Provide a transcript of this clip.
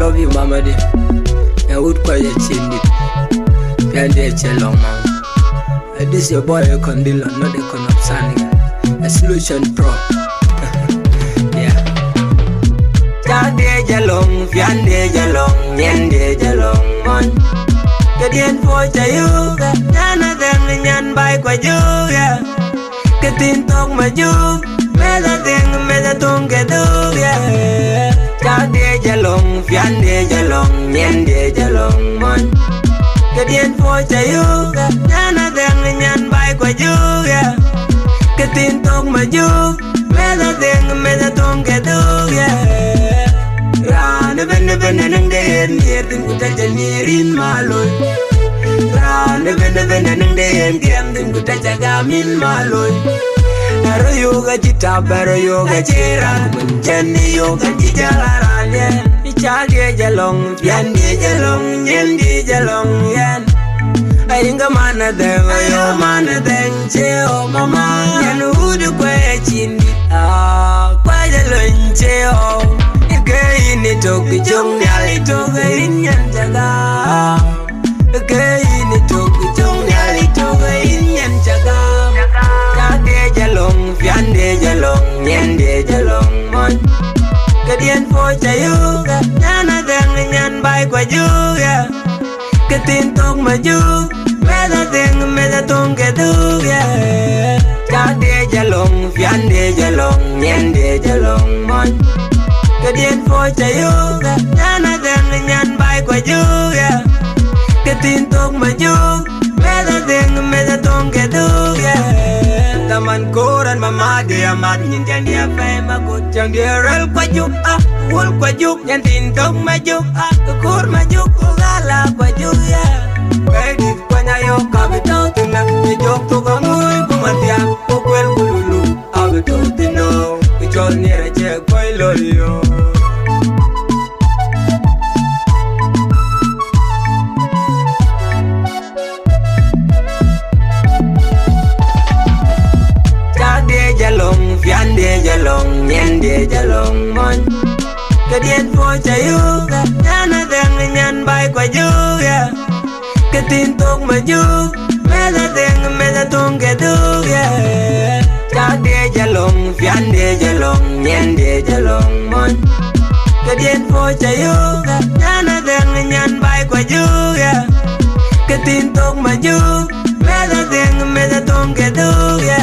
love you, mama dear. And would call you chindi. Piande chelong man. This your boy a condilo, not a con of sunny. A solution pro. Yeah. Piande jalong, piande jalong, yende jalong man. Kadien for chayuga, yana deng nyan bay kwa juga. Katin tok majuk, meda deng meda tung keduga. Piande jalong, piande jalong, yende jalong man. Kadien for chayuga, yana deng nyan bay kwa juga. Katin tok majuk, meda deng meda tung keduga. Rana benda nang den tin ku taja nirin maloy. Rana benda nang den tin ku taja gamin maloy. Aro yoga jita baro yoga chera menjani yoga jijalaran yen. Ichage jalong piandi jalong nyendi jalong yen. Ainga mana deng ayo mana deng cheo mama yen udu kwe chindi kwa jalong cheo. Ni toki jong nyali toga inyan jaga. Ni toki jong nyali toga inyan jaga. Jade jalong, piande jalong, nyende jalong mon. Kadien po chayuga, nyana deng nyan bay kwa juga. Katin tok majuk, meda deng meda tong keduga. Jade jalong, piande jalong, nyende jalong mon. Kadien for chayuga, yana deng nyan bay kwa juga. Katin tok majuk, meda deng meda tong keduga. Taman koran mamadi amat nyan dia fay magut. Jang dia rel kwa juk wul kwa juk. Nyan tin tok majuk kukur majuk ugala kwa juga. Baby kwa nyayo kabito tinak. Nijok tok amoy kumantia kukwel kululu. Abito tino, kuchol nire che kwa iloyo. Piande jalong, nyende jalong mon. Kadien for chayuga, yana deng nyan bay kwa juga. Katin tok majuk, meda deng meda tung keduga. Jade jalong, piande jalong, nyende jalong mon. Kadien for chayuga, yana deng nyan bay kwa juga. Katin tok majuk, meda deng meda tung keduga.